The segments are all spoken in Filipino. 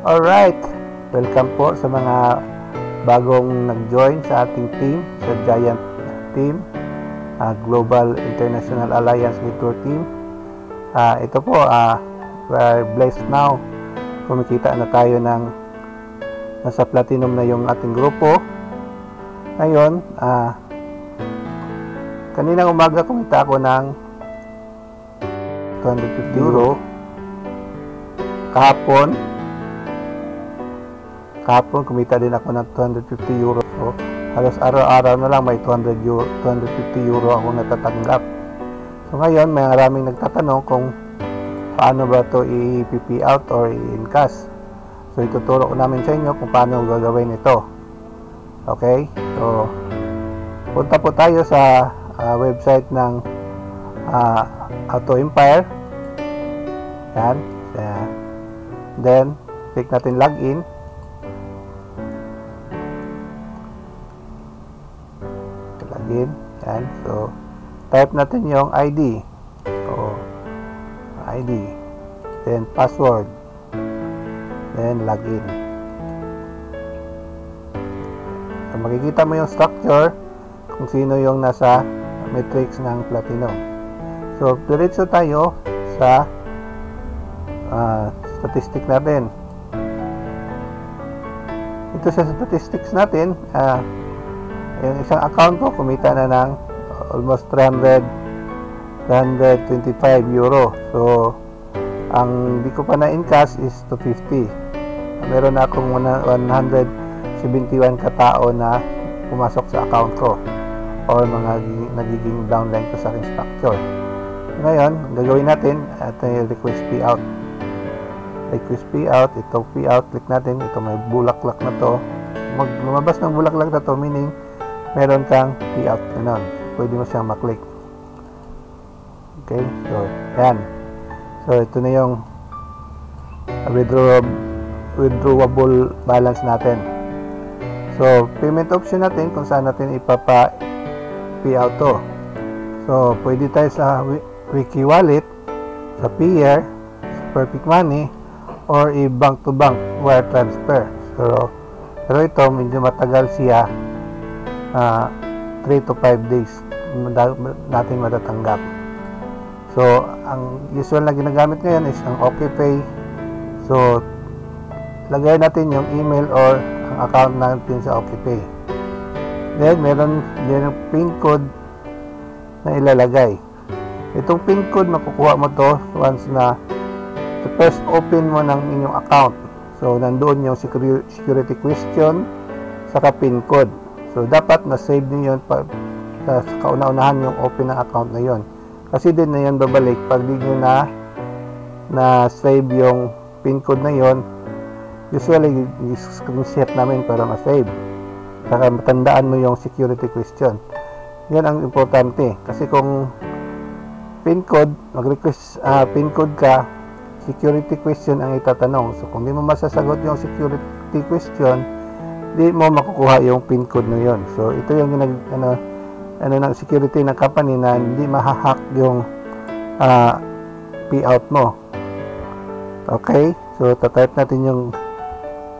Alright, welcome po sa mga bagong nag-join sa ating team, sa Giant Team, Global International Alliance Network Team. Ito po, we are blessed now. Kumikita na tayo ng nasa platinum na yung ating grupo. Ngayon, kaninang umaga kumita ako ng 250 euro. Kahapon kumita din ako ng 250 euro. So, halos araw-araw na lang may 250 euro ako natatanggap. So ngayon, may maraming nagtatanong kung paano ba ito i-PP out or i-encash. So ituturo ko namin sa inyo kung paano gagawin ito. Okay? So punta po tayo sa website ng Auto Empire. Yan. Then, click natin login. Yan. So, type natin yung ID. So, ID. Then, password. Then, login. So, makikita mo yung structure kung sino yung nasa matrix ng Platinum. So, diretso tayo sa statistic natin. Ito sa statistics natin, yung isang account ko kumita na ng almost 325 euro. So ang di ko pa na encash is 250. Meron na akong 171 katao na pumasok sa account ko or mga nagiging downline ko sa aking structure. Ngayon, gagawin natin at request payout. Request payout, ito payout, click natin. Ito may bulaklak na to. Lumabas ng bulaklak na to, meaning meron kang payout na nun. Pwede mo siyang maklik. Okay, so yan. So ito na yung withdrawable balance natin. So payment option natin kung saan natin ipapa-payout to. So pwede tayo sa Wiki Wallet, sa Payer, sa Perfect Money, or i-bank to bank wire transfer. So pero ito medyo matagal siya. 3 to 5 days natin matatanggap. So ang usual na ginagamit ngayon is ang OkPay. So lagay natin yung email or ang account natin sa OkPay. Then meron din yung PIN code na ilalagay. Itong PIN code makukuha mo to once na first open mo ng inyong account. So nandoon yung security question saka PIN code. So, dapat na-save niyo yun sa kauna-unahan yung open ng account na yun. Kasi din na yun babalik pag di nyo na-save yung PIN code na yun. Usually, i-screenshot namin para ma-save. Saka matandaan mo yung security question. Yan ang importante. Kasi kung PIN code, mag-request PIN code ka, security question ang itatanong. So, kung di mo masasagot yung security question, di mo makukuha yung PIN code na yon. So ito yung ng security ng company na hindi mahahack yung payout mo. Okay, so tatype natin yung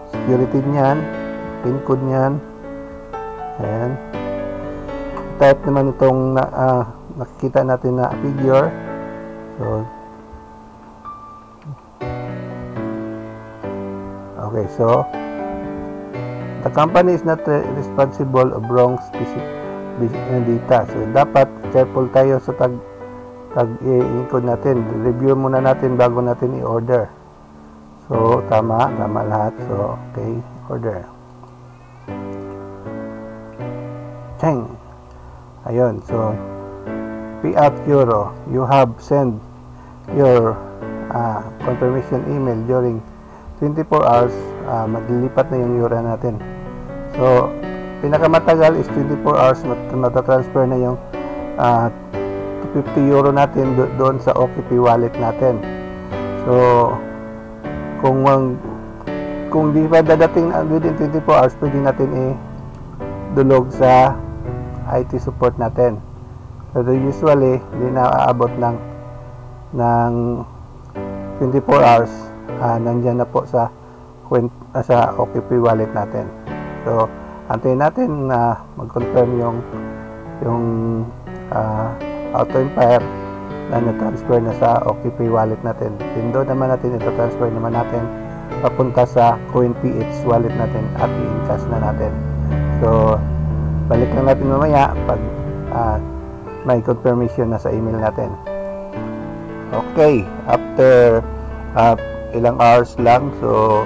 security niyan, PIN code niyan. Ayan, type naman itong nakikita natin na figure. So okay, so the company is not responsible of wrong specific data. So, dapat careful tayo sa tag-encode natin. Review muna natin bago natin i-order. So, tama lahat. So, okay, order. Cheng! Ayun, so, payout euro. You have sent your confirmation email during 24 hours. Maglilipat na yung euro natin. So, pinakamatagal is 24 hours matatransfer na yung 250 euro natin doon sa OkPay wallet natin. So, kung di pa dadating within 24 hours, pwede natin i-dulog sa IT support natin. So, usually, di na aabot ng 24 hours. Nandyan na po sa sa OKP wallet natin. So antayin natin na mag-confirm yung Auto Empire na na-transfer na sa OKP wallet natin. Then doon naman natin ito-transfer naman natin papunta sa CoinPH wallet natin at i-encash na natin. So balik lang natin mamaya pag may confirmation na sa email natin. Okay, after ilang hours lang, so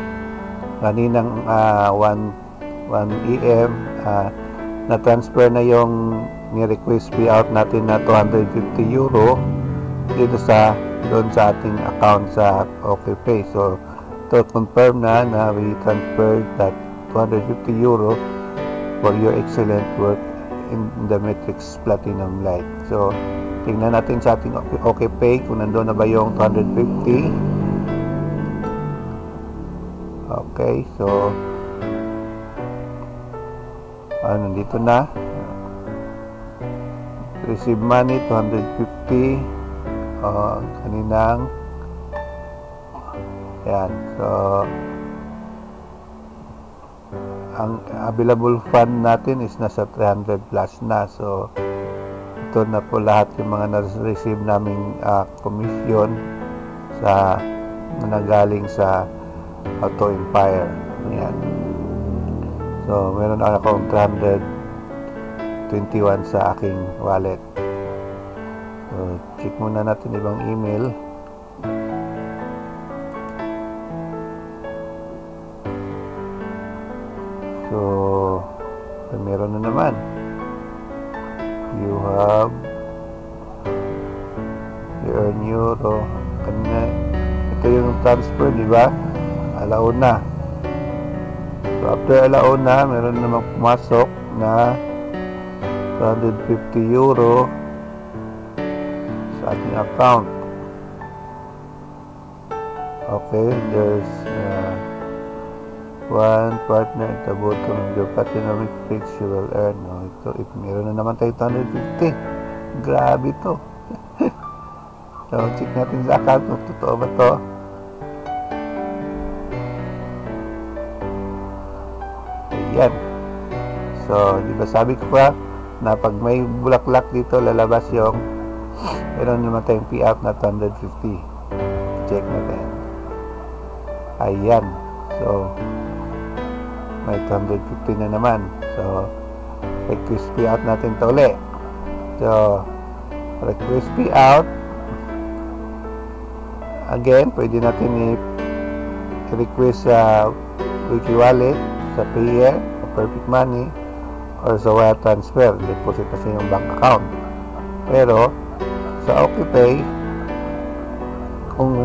kaninang 1 AM na-transfer na yung ni-request payout natin na 250 euro dito doon sa ating account sa OKPay. So to confirm na we transferred that 250 euro for your excellent work in the Matrix Platinum Lite. So tingnan natin sa ating OKPay kung nandoon na ba yung 250. Okay, so nandito na. Receive money 250 kaninang yan. So ang available fund natin is nasa 300 plus na. So ito na po lahat yung mga na-receive naming commission sa nanggaling sa Auto Empire. Yan. So meron akong 321 sa aking wallet. So check muna natin ibang email. So meron na naman. You have earn euro. Kanina ito yung transfer, di ba? Alauna. So after alauna, meron namang pumasok na 250 euro sa ating account. Okay, there's one partner at the bottom of your platinum Matrix you will earn. Ito, meron na naman tayo 250. Grabe to. So check natin sa account kung totoo ba to. Ayan. So di ba sabi ko pa na pag may bulaklak dito lalabas yung meron naman tayong payout na 250. Check natin. Ayan. So may 250 na naman. So request payout natin ito ulit. So request payout again, pwede natin i-request sa Wiki Wallet, sa Payer, sa Perfect Money, or sa wire transfer, deposit sa yung bank account. Pero sa OKPay, kung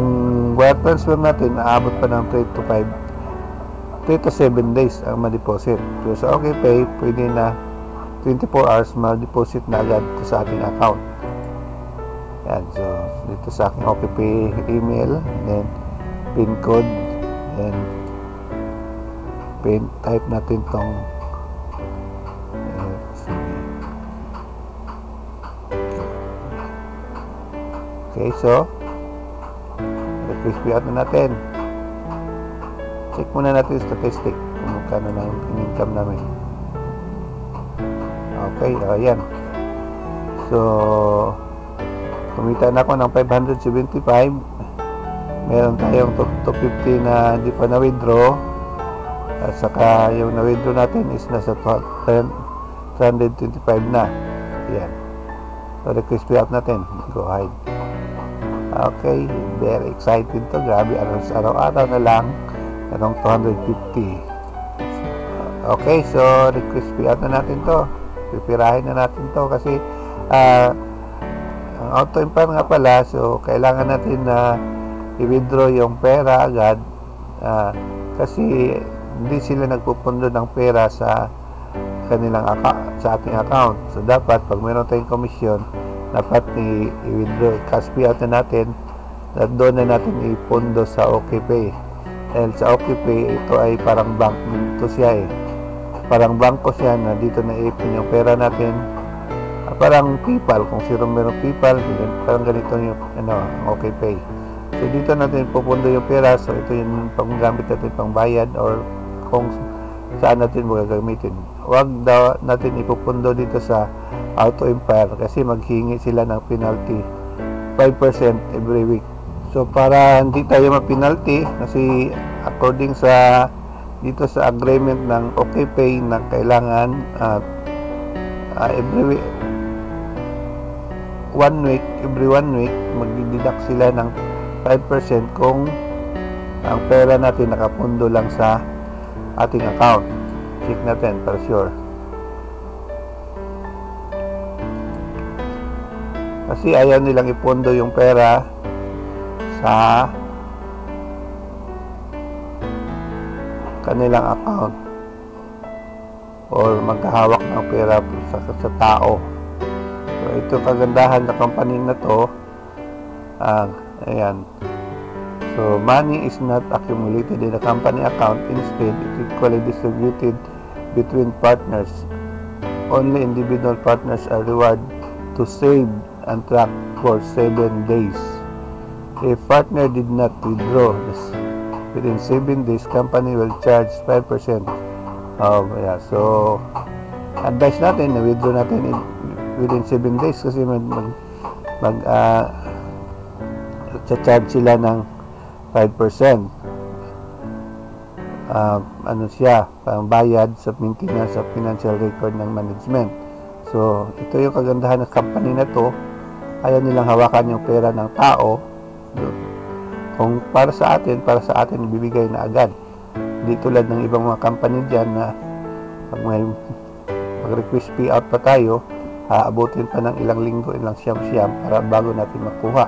wire transfer natin, aabot pa ng 3 to 7 days ang ma-deposit. Pero sa OKPay, pwede na 24 hours ma-deposit na agad sa ating account. Yan, so dito sa aking OKPay email, then pin code, and type natin tong okay, so request payout na natin. Check muna natin yung statistic kung magkano na yung income namin. Okay, ayan. So kumita na ako ng 575. Meron tayong 250 na hindi pa na-withdraw. At saka yung na-withdraw natin is nasa 325 na. Ayan. So request payout natin. Go ahead. Okay, very excited to. Grabe, araw-araw na lang merong 250. Okay, so request payout na natin to. Pipirahin na natin to kasi ang Auto Empire nga pala, so kailangan natin na i-withdraw yung pera agad kasi hindi sila nagpupundo ng pera sa kanilang sa ating account. So dapat pag meron tayong commission, dapat i-withdraw, cash payout na natin at doon na natin ipundo sa OKPay. Dahil sa OKPay, ito ay parang bank dito siya parang bangko siya na dito na ipin yung pera natin. Parang PayPal, kung sino meron PayPal, parang ganito yung OKPay. So dito natin pupundo yung pera. So ito yung panggamit natin pang bayad or kung saan natin magagamitin. Huwag daw natin ipupundo dito sa Auto Empire kasi maghingi sila ng penalty 5% every week. So para hindi tayo ma-penalty kasi according sa dito sa agreement ng OKPay na kailangan every one week magdideduct sila ng 5% kung ang pera natin nakapundo lang sa ating account. Check natin para sure. Kasi ayaw nilang ipondo yung pera sa kanilang account or magkahawak ng pera sa tao. So ito kagandahan ng company na to. Ayan. So money is not accumulated in a company account. Instead, it is equally distributed between partners. Only individual partners are rewarded to save and track for 7 days. If partner did not withdraw within 7 days, company will charge 5%. So advice natin na withdraw natin within 7 days kasi charge sila ng 5%. Ano siya, pang bayad sa maintenance sa financial record ng management. So ito yung kagandahan ng company na to. Ayaw nilang hawakan yung pera ng tao. Kung para sa atin bibigay na agad. Hindi tulad ng ibang mga company dyan na pag may mag-request payout pa tayo, aabutin pa ng ilang linggo, ilang siyam-siyam para bago natin makuha.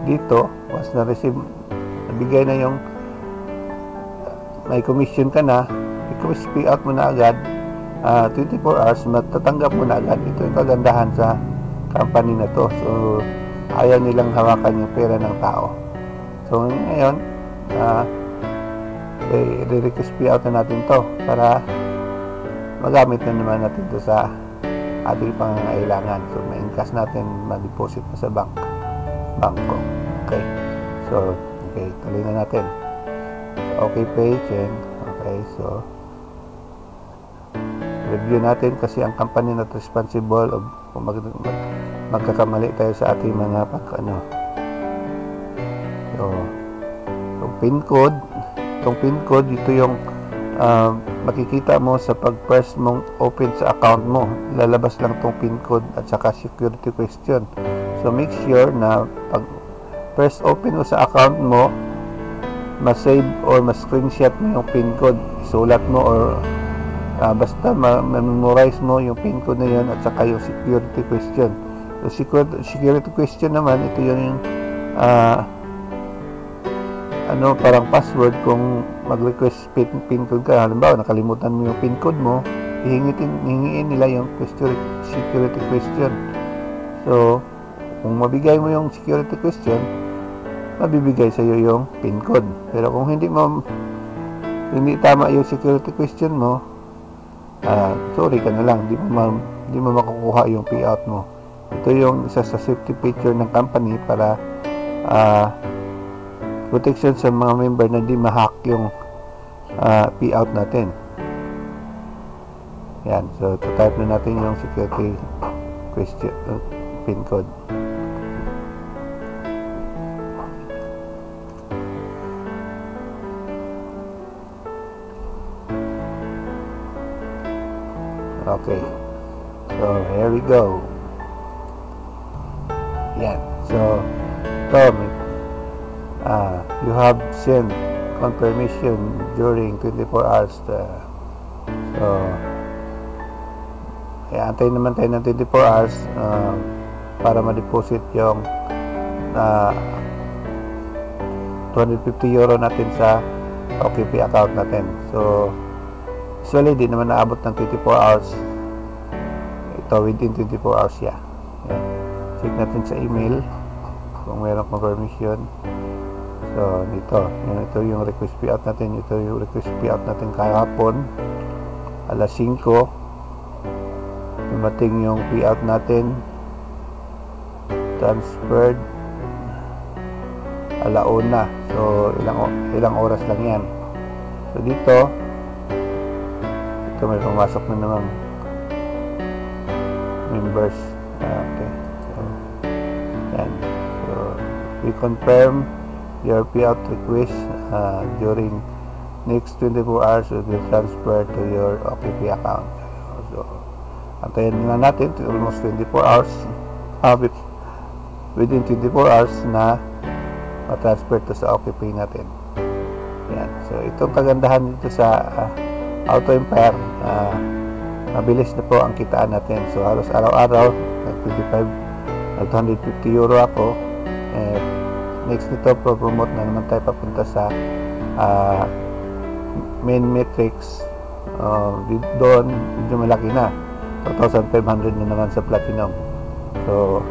Dito, once na-receive, nabigay na yung may commission ka na, request payout mo na agad, 24 hours, matatanggap mo na agad. Ito yung kagandahan sa company na to. So ayaw nilang hawakan yung pera ng tao. So ngayon i-request payout na natin to para magamit na naman natin to sa ating pangangailangan. So ma-encash natin, ma-deposit na sa bangko. Okay, so tuloy na natin. OKPay, check. Okay, so review natin kasi ang company not responsible of kung magkakamali tayo sa ating mga so itong pin code ito yung makikita mo sa pag first mong open sa account mo, lalabas lang itong pin code at saka security question. So make sure na pag first open mo sa account mo, ma-save or ma-screenshot mo yung pin code, isulat mo or basta ma-memorize mo yung pin code na yun at saka yung security question. So security question naman, ito yung parang password. Kung mag-request pin code ka, halimbawa nakalimutan mo yung pin code mo, hihingiin nila yung security question. So kung mabigay mo yung security question, mabibigay sa iyo yung pin code. Pero kung hindi tama yung security question mo, sorry ka na lang, di mo makukuha yung payout mo. Ito yung isa sa safety feature ng company para protection sa mga member na di ma-hack yung payout natin. Yan, so type na natin yung security question pin code. Okay, so here we go. Yan, so you have sent confirmation during 24 hours. So antayin naman tayo ng 24 hours para ma-deposit yung 250 euro natin sa OKP account natin. So usually di naman naabot ng 24 hours. Ito within 24 hours siya. Check natin sa email kung mayroong confirmation. So ito yung request payout natin. Ito yung request payout natin kahapon alas 5. Dumating yung payout natin, transferred alauna. So ilang oras lang yan. So dito may pumasok na naman members. Okay, so yan. So we confirm your payout request during next 24 hours will be transferred to your OKP account. So antayin na natin almost 24 hours, within 24 hours na ma-transfer to sa OKP natin. Yan. So itong kagandahan dito sa Auto Empire, mabilis na po ang kitaan natin. So halos araw-araw nag-250 euro ako. Next nito, promote na naman tayo papunta sa main metrics. Doon medyo malaki na, 2,500 na naman sa platinum. So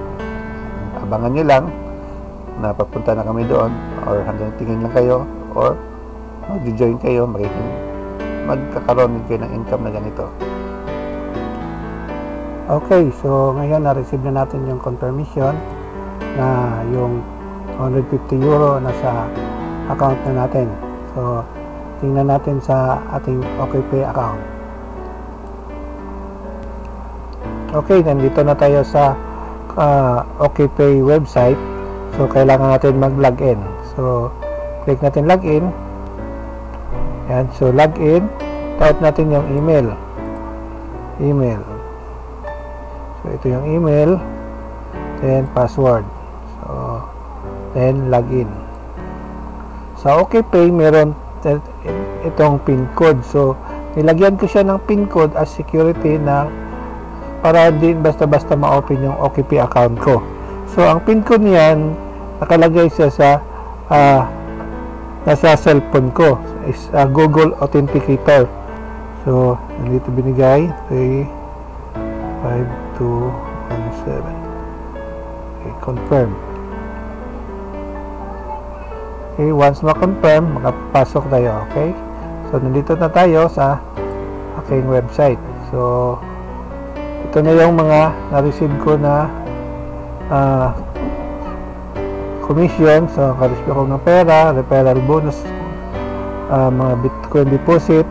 abangan nyo lang na papunta na kami doon, or hanggang tingin lang kayo, or mag-join kayo, magkakaroon din kayo ng income na ganito. Okay, so ngayon na-receive na natin yung confirmation na yung 150 euro na sa account na natin. So tingnan natin sa ating OKP account. Okay, nandito na tayo sa OKP website. So kailangan natin mag-login. So click natin login. Yan, so login, type natin yung email. So ito yung email, then password. So then login. Sa OKPay meron itong pin code. So nilagyan ko siya ng pin code as security na para din basta-basta ma-open yung OKP account ko. So ang pin code niyan nakalagay siya sa nasa cellphone ko, is Google Authenticator. So nandito binigay 35217. Okay, confirm. Okay, once ma-confirm, makapasok tayo. Okay, so nandito na tayo sa aking website. So ito na yung mga na-receive ko na commission. So naka-receive ako ng pera, referral bonus, mga Bitcoin deposit,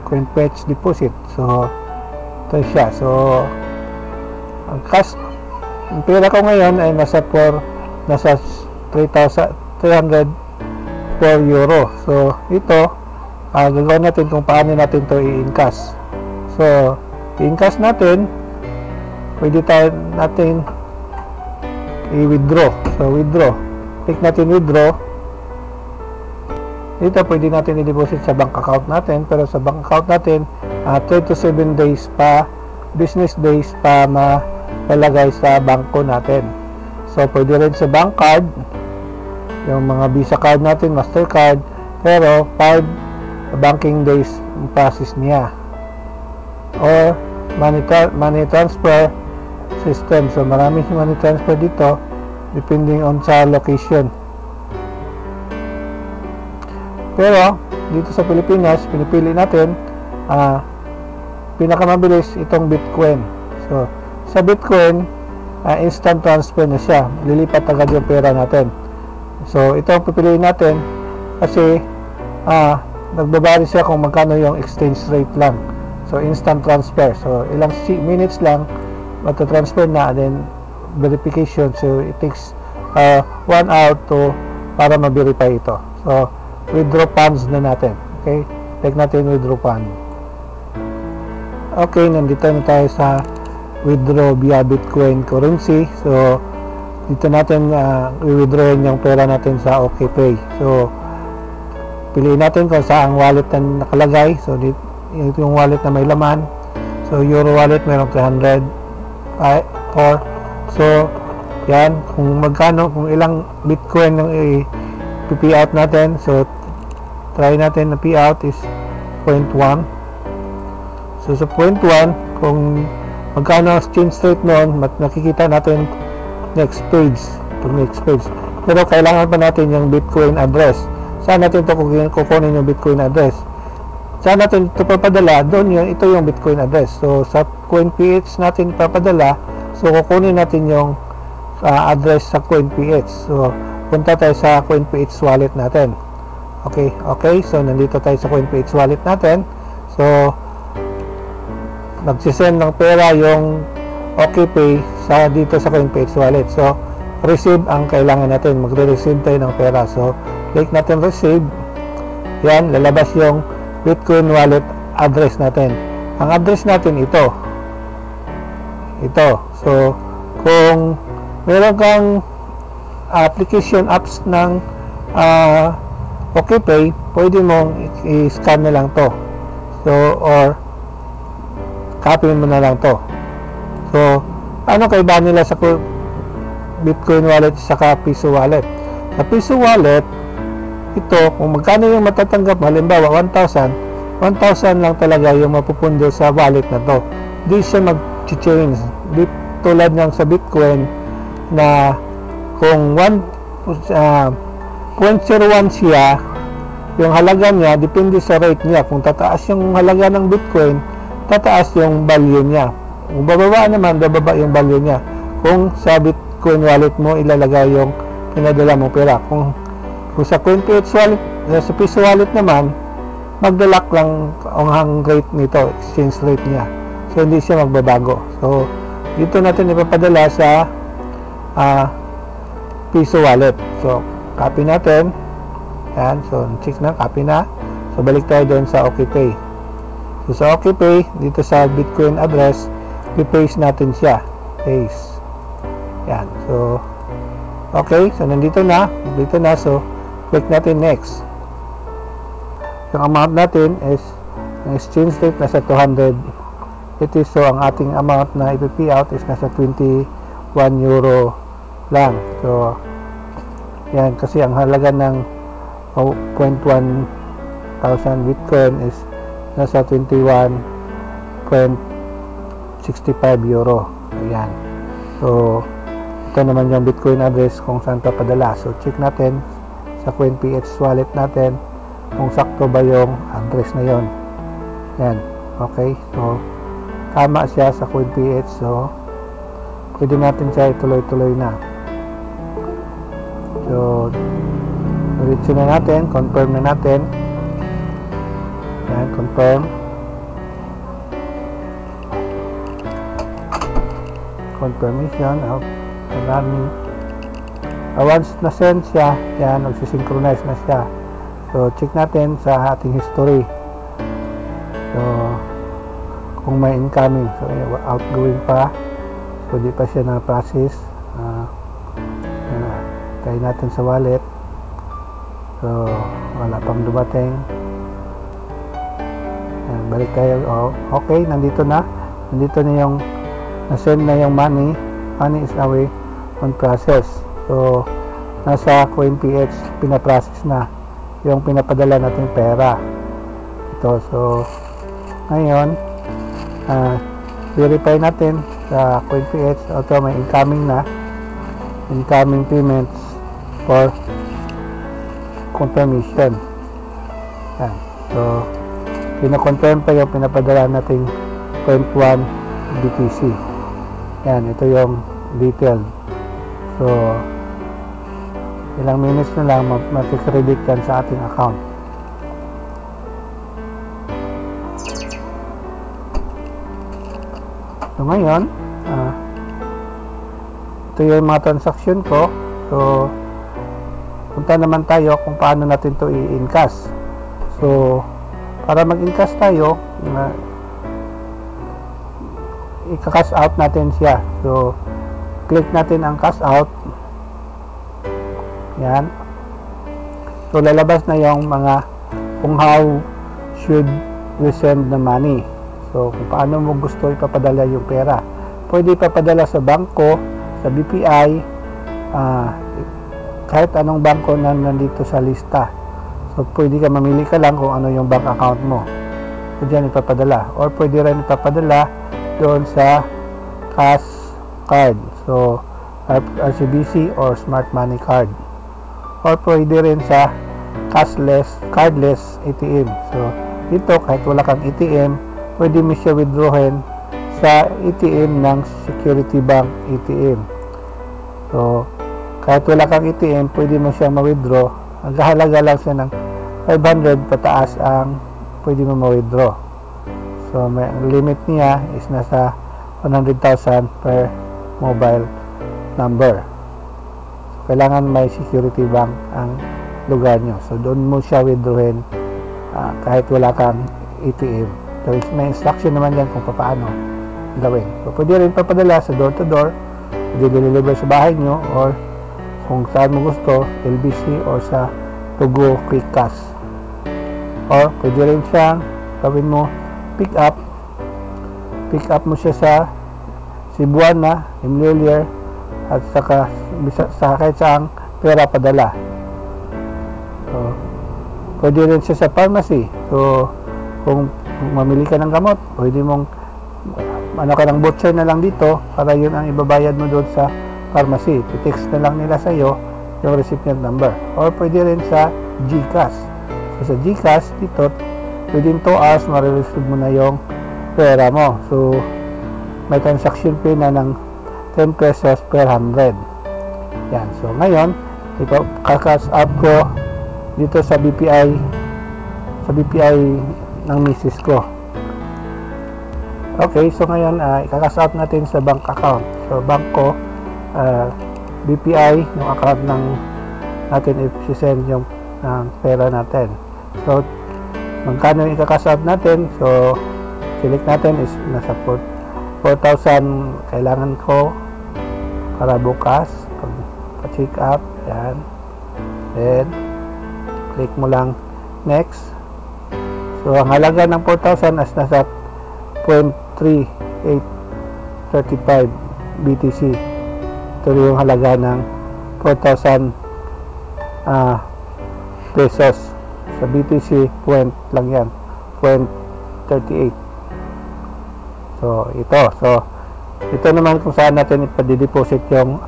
coin fetch deposit. So ito siya. So ang pera ko ngayon ay nasa 3,304 euro. So ito gagawin natin kung paano natin to i-encash. So i-encash natin, pwede natin i-withdraw. So withdraw, click natin withdraw. Dito pwede natin i-deposit sa bank account natin, pero sa bank account natin 3 to 7 days pa, business days pa malagay sa bangko natin. So pwede rin sa bank card, yung mga Visa card natin, Mastercard, pero 5 banking days ang process niya. Or money transfer system. So maraming money transfer dito depending on sa location. Pero dito sa Pilipinas, pinipili natin pinakamabilis itong Bitcoin. So sa Bitcoin, instant transfer na siya, lilipat agad yung pera natin. So ito ang pipiliin natin kasi nagbabari siya kung magkano yung exchange rate lang. So instant transfer, so ilang minutes lang matatransfer na, then verification. So it takes 1 hour para ma-verify ito. So withdraw funds na natin. Okay, click natin withdraw fund. Okay, nandito na tayo sa withdraw via Bitcoin currency. So dito natin i-withdrawin yung pera natin sa OKPay. So piliin natin kung saan ang wallet na nakalagay. So dito yung wallet na may laman. So Euro wallet merong 300 or so yan, kung magkano, kung ilang Bitcoin ang i-payout natin. So try natin na payout is 0.1. So sa 0.1, kung magkano ang exchange rate noon, nakikita natin next page. Pero kailangan pa natin yung Bitcoin address. Saan natin ito kukunin yung Bitcoin address? Saan natin ito papadala? Doon yun, ito yung Bitcoin address. So sa CoinPH natin papadala. So kukunin natin yung address sa CoinPH. So, punta tayo sa CoinPH wallet natin. Okay. So, nandito tayo sa CoinPH wallet natin. So, nagsisend ng pera yung OkPay sa dito sa CoinPH wallet. So, receive ang kailangan natin. Magre-receive tayo ng pera. So, click natin receive. Yan, lalabas yung Bitcoin wallet address natin. Ang address natin ito. So, kung meron kang application apps ng OkPay, pwede mong i-scan na lang to. So, or copy mo na lang to. So, ano kaibahan nila sa Bitcoin wallet saka Piso wallet? Sa Piso wallet, ito, kung magkano yung matatanggap, halimbawa 1,000 lang talaga yung mapupundo sa wallet na to. Di siya mag-change. Di tulad ng sa Bitcoin na kung 0.01 siya, yung halaga niya, depende sa rate niya. Kung tataas yung halaga ng Bitcoin, tataas yung value niya. Kung bababa naman, bababa yung value niya. Kung sa Bitcoin wallet mo, ilalagay yung pinadala mo pera. Kung sa CoinPH wallet, sa Piso wallet naman, magdalak lang ang rate nito, exchange rate niya. So, hindi siya magbabago. So, dito natin ipapadala sa Piso wallet. So, copy natin. Yan. So, check na, copy na. So, balik tayo doon sa OkPay. So, sa OkPay, dito sa Bitcoin address, i-paste natin siya. Paste. Yan. So, okay. So, nandito na. Dito na. So, click natin next. Yung amount natin is ang exchange rate nasa 200. So, ang ating amount na ipi-pay out is nasa 21 euro lang. So, yan. Kasi ang halaga ng 0.1 thousand Bitcoin is nasa 21.65 euro. Ayan. So, ito naman yung Bitcoin address kung saan papadala. So, check natin sa CoinPH wallet natin kung sakto ba yung address na yon. Yan. Okay. So, tama siya sa CoinPH. So, pwede natin siya ituloy-tuloy na. So, ulit na natin. Confirm na natin. Yan. Confirm. Confirmation of running. Once na-send siya, yan, magsisynchronize na siya. So, check natin sa ating history. So, kung may incoming. So, outgoing pa. So, di pa siya na-process. Try natin sa wallet. So, wala pang dumating. Yan, balik tayo. Okay, nandito na. Nandito na yung na-send na yung money. Money is away on process. So, nasa CoinPH, pinaprocess na yung pinapadala nating pera. Ito. So, ngayon, verify natin sa CoinPH. Ito, may incoming na. Incoming payments for confirmation. Yan. So, pinakonfirm pa yung pinapadala nating 0.1 BTC. Yan. Ito yung detail. So, ilang minutes na lang mag-credit yan sa ating account. So, ngayon, ito yung mga transaction ko. So, punta naman tayo kung paano natin to i-encash. So, para mag-encash tayo, i-cash out natin siya. So, click natin ang cash out. Yan. So, lalabas na yung mga kung how should we send the money. So, kung paano mo gusto ipapadala yung pera. Pwede ipapadala sa bangko, sa BPI, kahit anong bangko na nandito sa lista. So, pwede ka mamili ka lang kung ano yung bank account mo. So, dyan ipapadala. Or pwede rin ipapadala doon sa cash card. So, RCBC or Smart Money card. Or pwede rin sa cardless ATM. So, dito kahit wala kang ATM, pwede mo siya withdrawin sa ATM ng Security Bank ATM. So, kahit wala kang ATM, pwede mo siyang ma-withdraw. Ang halaga lang siya ng 500 pataas ang pwede mo ma-withdraw. So, may limit niya is nasa 100,000 per mobile number. So, kailangan may security bank ang lugar nyo. So, doon mo siya withdrawin kahit wala kang ATM. So, may instruction naman yan kung paano gawin. So, pwede rin papadala sa door-to-door, pwede deliver sa bahay nyo, or kung saan mo gusto, LBC or sa Tugo Quick Cash. Or pwede rin siyang gawin mo pick up mo siya sa Cebuana, Imlulier, at saka sa kahit saang pera padala. So, pwede rin siya sa pharmacy. So, kung mamili ka ng gamot, pwede mong ka ng voucher na lang dito para yun ang ibabayad mo doon sa pharmacy. I-text na lang nila sa iyo yung recipient number. Or pwede rin sa GCash. So, sa GCash, dito, within 2 hours, marireceive mo na yung pera mo. So, may transaction fee na ng 10 pesos per 100. Yan. So, ngayon, kakas up ko dito sa BPI ng misis ko. Okay, so ngayon, ikakas up natin sa bank account. So, bank ko, BPI, yung account ng natin i-send yung pera natin. So, magkano yung ikakas up natin? So, select natin is nasa 4,000 kailangan ko para bukas pa-check up. Yan. Then, click mo lang next. So, ang halaga ng 4,000 as nasa 0.3835 BTC. Ito yung halaga ng 4,000 pesos. Sa BTC, point lang yan. 0.38. So, ito. So, ito naman kung saan natin ipadideposit yung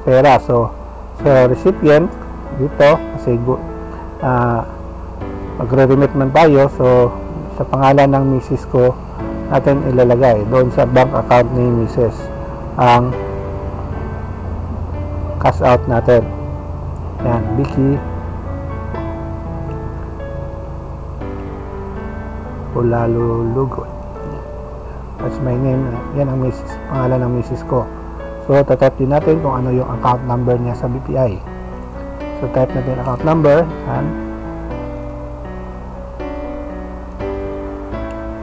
pera. So, sa recipient, dito, kasi magre-remit man tayo. So, sa pangalan ng misis ko, natin ilalagay doon sa bank account ni misis ang cash out natin. Yan, Vicky Ulalulugod. That's my name. Yan ang misis, pangalan ng misis ko. So, type din natin kung ano yung account number niya sa BPI. So, type natin account number. Yan.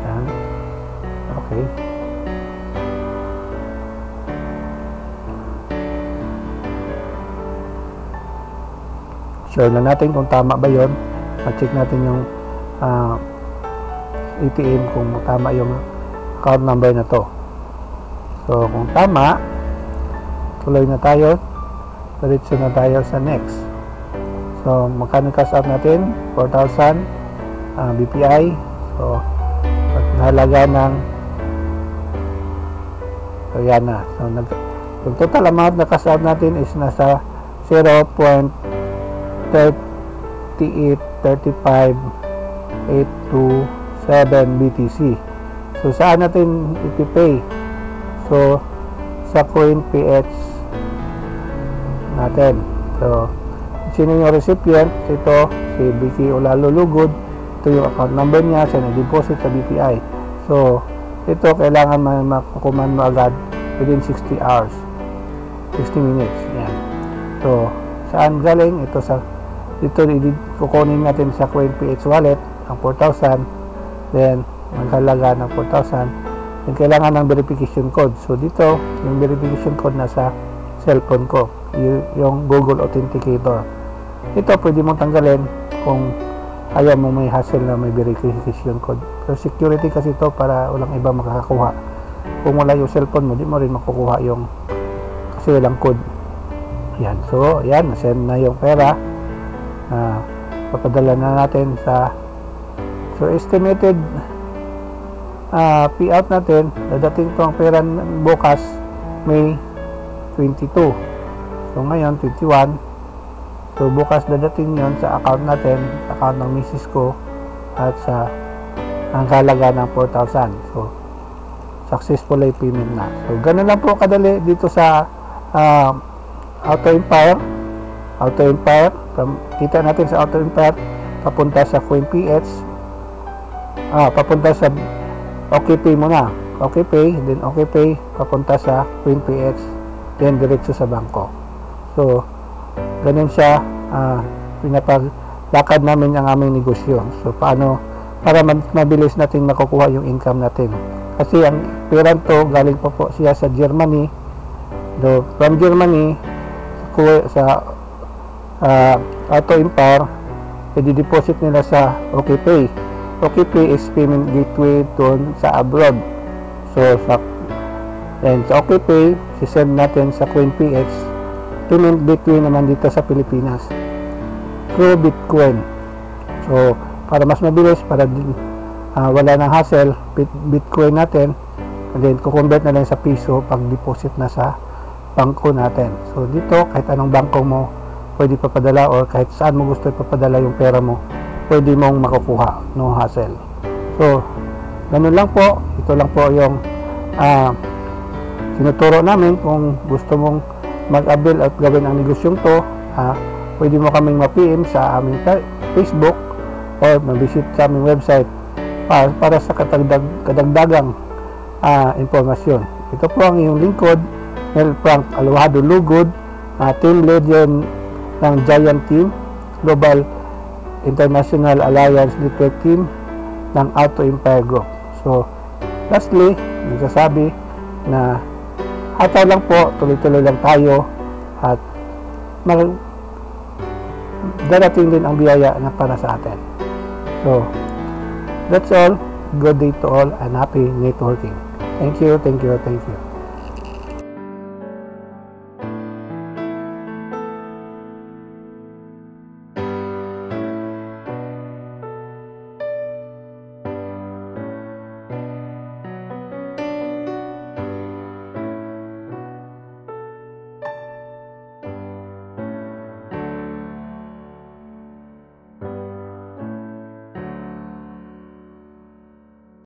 Yan. Okay. Sure na natin kung tama ba yun. Check natin yung ATM kung tama yung account number na to. So, kung tama, tuloy na tayo. Diretso na tayo sa next. So, magkano cash out natin? 4,000 BPI. So, halaga ng so, yan na. So, yung total amount na cash out natin is nasa 0.3835827 BTC. So, saan natin ipipay? So, sa CoinPH natin. So, sino yung recipient? Ito, si Vicky Ulalulugod. Ito yung account number niya. Siya na-deposit sa BPI. So, ito, kailangan makukuman mo agad within 60 hours. 60 minutes. Yan. So, saan galing? Ito sa kukunin natin sa CoinPH wallet ang 4,000. Then, maghalaga ng 4,000. Then, kailangan ng verification code. So, dito, yung verification code nasa cellphone ko. Yung Google Authenticator. Ito, pwede mong tanggalin kung ayaw mo may hassle na may verification code. Pero security kasi ito para walang iba makakakuha. Kung wala yung cellphone mo, di mo rin makukuha yung kasi walang code. Yan. So, yan. Nasend na yung pera. Papadala na natin sa so, estimated payout natin, dadating ito ang pera bukas May 22. So, ngayon, 21. So, bukas dadating yon sa account natin, account ng misis ko, at sa ang halaga ng 4,000. So, successful ay payment na. So, ganun lang po kadali dito sa Auto Empire, kita natin sa Auto Empire, papunta sa Queen PH, papunta sa OKPay muna, OKPay, then OKPay, papunta sa Queen PH, then diretso sa bangko. So, ganun siya, pinapaglakad namin ang aming negosyo. So, paano, para mabilis natin makukuha yung income natin. Kasi ang pera to, galing po siya sa Germany. So, from Germany, sa Auto Empire, i-deposit nila sa OKPay. OKPay is payment gateway doon sa abroad. So, sa OKPay, sisend natin sa Queen PH, payment gateway naman dito sa Pilipinas through Bitcoin. So, para mas mabilis, para wala nang hassle, Bitcoin natin, and then kukonvert na lang sa piso pag deposit na sa bangko natin. So, dito, kahit anong bangko mo pwede papadala, or kahit saan mo gusto ipapadala yung pera mo, pwede mong makukuha, no hassle. So, ganun lang po. Ito lang po yung tinuturo namin. Kung gusto mong mag-avail at gawin ang negosyong to, pwede mo kaming ma-PM sa aming Facebook or ma-visit sa aming website para sa kadagdagang impormasyon. Ito po ang iyong lingkod, Mel Frank Alojado Lugod, team legend ng Giant Team, Global International Alliance Network Team ng Auto Empire Group. So, lastly, nagsasabi na hataw lang po, tuloy-tuloy lang tayo, at darating din ang biyaya na para sa atin. So, that's all. Good day to all and happy networking. Thank you, thank you, thank you.